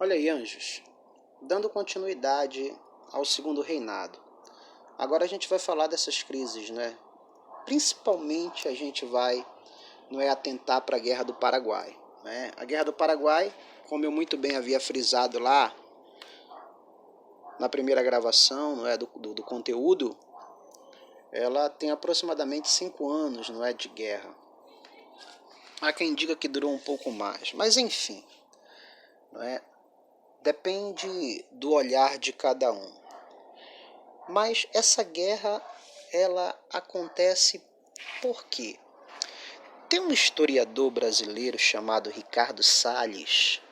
Olha aí, anjos, dando continuidade ao segundo reinado. Agora a gente vai falar dessas crises, né? Principalmente a gente vai, não é, atentar para a Guerra do Paraguai, né? A Guerra do Paraguai, como eu muito bem havia frisado lá na primeira gravação, não é, do conteúdo, ela tem aproximadamente 5 anos, não é, de guerra. Há quem diga que durou um pouco mais, mas enfim, não é? Depende do olhar de cada um. Mas essa guerra, ela acontece por quê? Tem um historiador brasileiro chamado Ricardo Salles,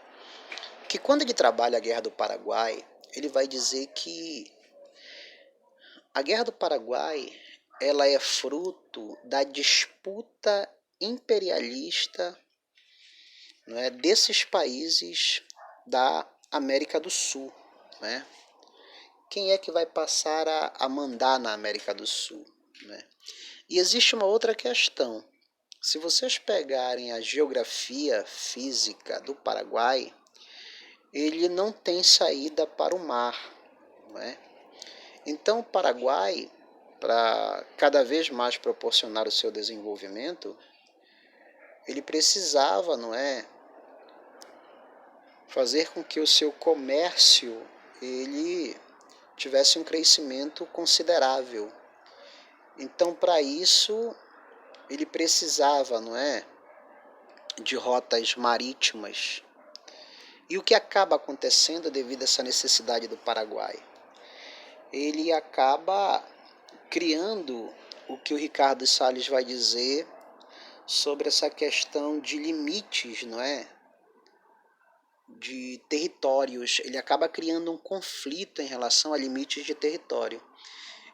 que quando ele trabalha a Guerra do Paraguai, ele vai dizer que a Guerra do Paraguai, ela é fruto da disputa imperialista, não é, desses países da América do Sul, né? Quem é que vai passar a mandar na América do Sul, né? E existe uma outra questão. Se vocês pegarem a geografia física do Paraguai, ele não tem saída para o mar, não é? Então o Paraguai, para cada vez mais proporcionar o seu desenvolvimento, ele precisava, não é, fazer com que o seu comércio ele tivesse um crescimento considerável. Então, para isso, ele precisava, não é, de rotas marítimas. E o que acaba acontecendo devido a essa necessidade do Paraguai? Ele acaba criando o que o Ricardo Salles vai dizer sobre essa questão de limites, não é? De territórios. Ele acaba criando um conflito em relação a limites de território.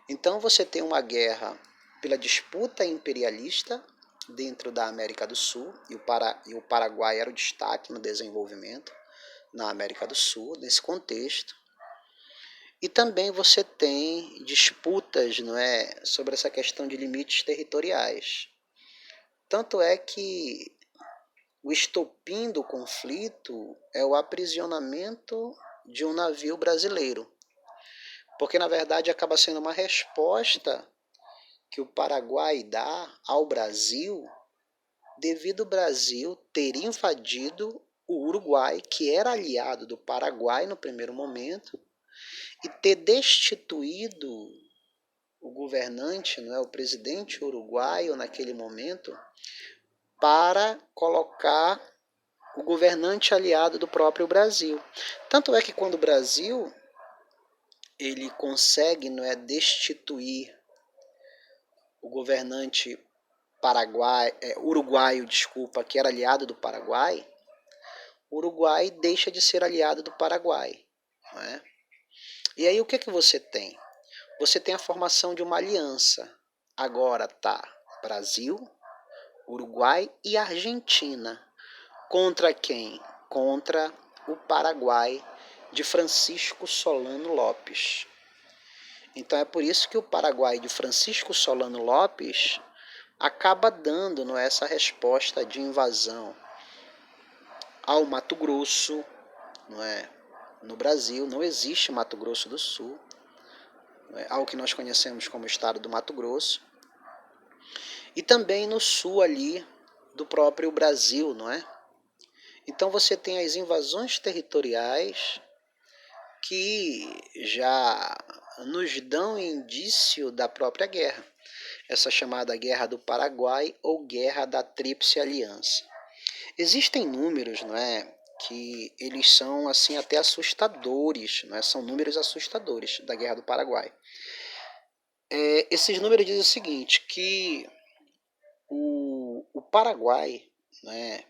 Então você tem uma guerra pela disputa imperialista dentro da América do Sul, e o Paraguai era o destaque no desenvolvimento na América do Sul, nesse contexto. E também você tem disputas, não é, sobre essa questão de limites territoriais. Tanto é que o estopim do conflito é o aprisionamento de um navio brasileiro. Porque, na verdade, acaba sendo uma resposta que o Paraguai dá ao Brasil devido ao Brasil ter invadido o Uruguai, que era aliado do Paraguai no primeiro momento, e ter destituído o governante, não é, o presidente uruguaio naquele momento, para colocar o governante aliado do próprio Brasil. Tanto é que quando o Brasil ele consegue, não é, destituir o governante uruguaio, desculpa, que era aliado do Paraguai, o Uruguai deixa de ser aliado do Paraguai, não é? E aí o que você tem? Você tem a formação de uma aliança. Agora tá Brasil, Uruguai e Argentina. Contra quem? Contra o Paraguai de Francisco Solano Lopes. Então é por isso que o Paraguai de Francisco Solano Lopes acaba dando, não é, essa resposta de invasão ao Mato Grosso, não é? No Brasil não existe Mato Grosso do Sul, não é? Ao que nós conhecemos como estado do Mato Grosso, e também no sul ali do próprio Brasil, não é? Então você tem as invasões territoriais que já nos dão indício da própria guerra, essa chamada Guerra do Paraguai ou Guerra da Tríplice Aliança. Existem números, não é, que eles são assim até assustadores, não é? São números assustadores da Guerra do Paraguai. Esses números dizem o seguinte, que o Paraguai, né,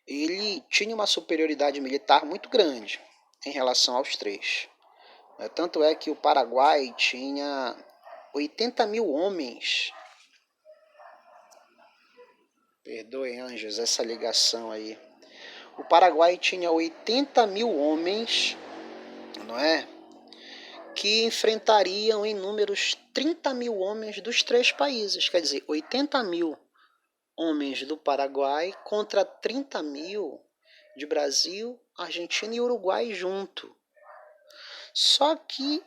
ele tinha uma superioridade militar muito grande em relação aos três. Tanto é que o Paraguai tinha 80 mil homens. Perdoem, anjos, essa ligação aí. O Paraguai tinha 80 mil homens, não é? Que enfrentariam em números 30 mil homens dos três países. Quer dizer, 80 mil homens do Paraguai contra 30 mil de Brasil, Argentina e Uruguai junto. Só que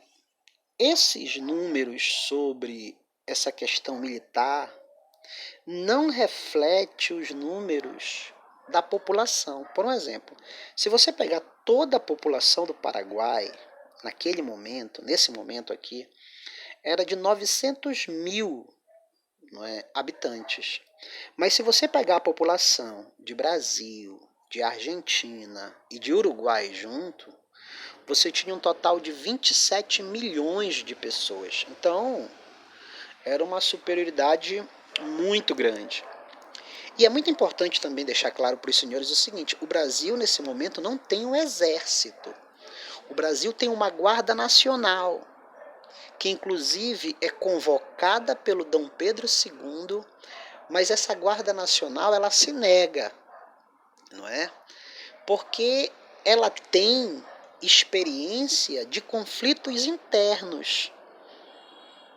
esses números sobre essa questão militar não refletem os números da população. Por um exemplo, se você pegar toda a população do Paraguai, naquele momento, nesse momento aqui, era de 900 mil, não é, habitantes. Mas se você pegar a população de Brasil, de Argentina e de Uruguai junto, você tinha um total de 27 milhões de pessoas. Então, era uma superioridade muito grande. E é muito importante também deixar claro para os senhores o seguinte: o Brasil, nesse momento, não tem um exército. O Brasil tem uma Guarda Nacional, que inclusive é convocada pelo Dom Pedro II, mas essa Guarda Nacional ela se nega, não é? Porque ela tem experiência de conflitos internos.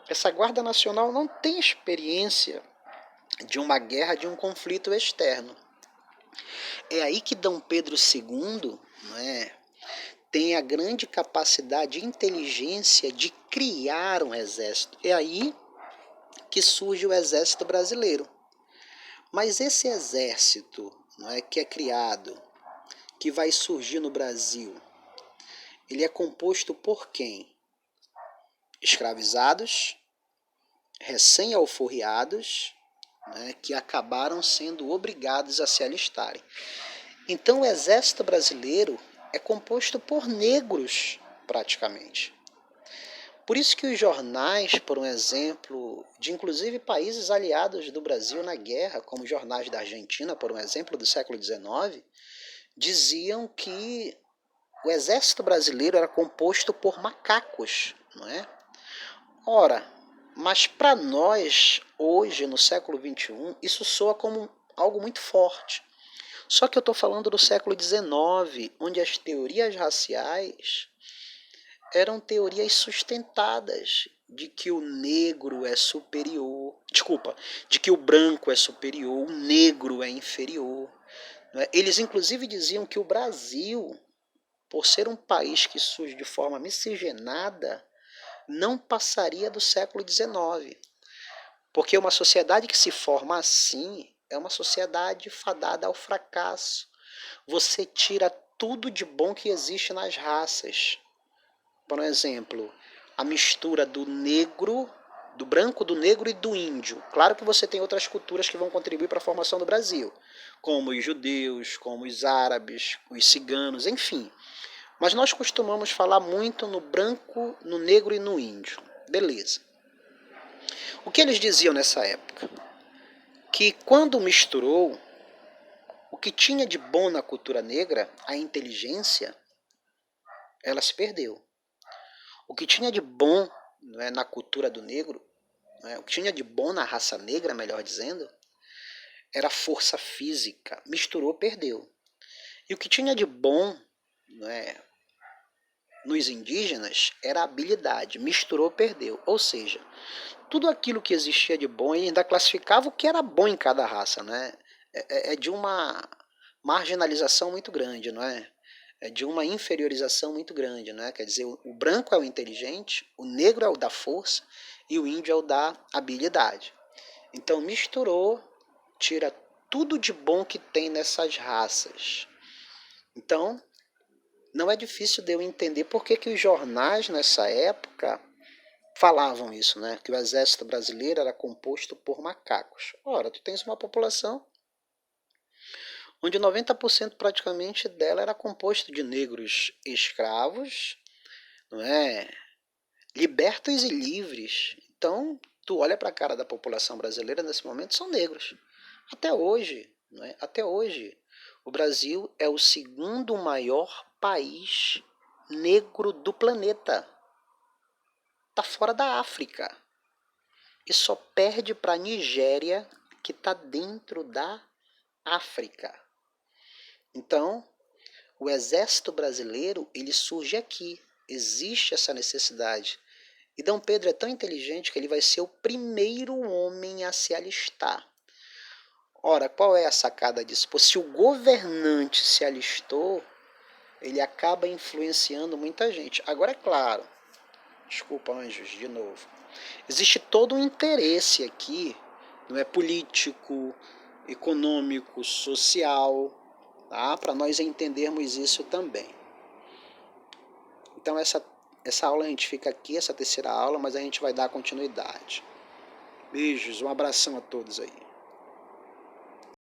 Essa Guarda Nacional não tem experiência de uma guerra, de um conflito externo. É aí que Dom Pedro II, não é, tem a grande capacidade e inteligência de criar um exército. É aí que surge o Exército Brasileiro. Mas esse exército, não é, que é criado, que vai surgir no Brasil, ele é composto por quem? Escravizados, recém-alforriados, né, que acabaram sendo obrigados a se alistarem. Então o Exército Brasileiro é composto por negros, praticamente. Por isso que os jornais, por um exemplo, de inclusive países aliados do Brasil na guerra, como os jornais da Argentina, por um exemplo, do século XIX, diziam que o exército brasileiro era composto por macacos, não é? Ora, mas para nós, hoje, no século XXI, isso soa como algo muito forte. Só que eu estou falando do século XIX, onde as teorias raciais eram teorias sustentadas de que o negro é superior, de que o branco é superior, o negro é inferior. Eles inclusive diziam que o Brasil, por ser um país que surge de forma miscigenada, não passaria do século XIX. Porque uma sociedade que se forma assim é uma sociedade fadada ao fracasso. Você tira tudo de bom que existe nas raças. Por exemplo, a mistura do negro, do branco, do negro e do índio. Claro que você tem outras culturas que vão contribuir para a formação do Brasil, como os judeus, como os árabes, os ciganos, enfim. Mas nós costumamos falar muito no branco, no negro e no índio. Beleza. O que eles diziam nessa época? Que quando misturou, o que tinha de bom na cultura negra, a inteligência, ela se perdeu. O que tinha de bom, não é, na cultura do negro, não é, o que tinha de bom na raça negra, melhor dizendo, era a força física. Misturou, perdeu. E o que tinha de bom, não é, nos indígenas era a habilidade. Misturou, perdeu. Ou seja, tudo aquilo que existia de bom, e ainda classificava o que era bom em cada raça, né? É de uma marginalização muito grande, não é? É de uma inferiorização muito grande, né? Quer dizer, o branco é o inteligente, o negro é o da força e o índio é o da habilidade. Então misturou, tira tudo de bom que tem nessas raças. Então, não é difícil de eu entender por que os jornais nessa época falavam isso, né? Que o exército brasileiro era composto por macacos. Ora, tu tens uma população onde 90% praticamente dela era composto de negros escravos, não é? Libertos e livres. Então, tu olha para a cara da população brasileira nesse momento, são negros. Até hoje, não é? Até hoje, o Brasil é o segundo maior país negro do planeta. Está fora da África. E só perde para a Nigéria, que está dentro da África. Então, o exército brasileiro, ele surge aqui. Existe essa necessidade. E Dom Pedro é tão inteligente que ele vai ser o primeiro homem a se alistar. Ora, qual é a sacada disso? Pô, se o governante se alistou, ele acaba influenciando muita gente. Agora, é claro, desculpa, anjos, de novo, existe todo um interesse aqui, não é político, econômico, social, tá? Para nós entendermos isso também. Então essa aula a gente fica aqui, essa terceira aula, mas a gente vai dar continuidade. Beijos, um abração a todos aí.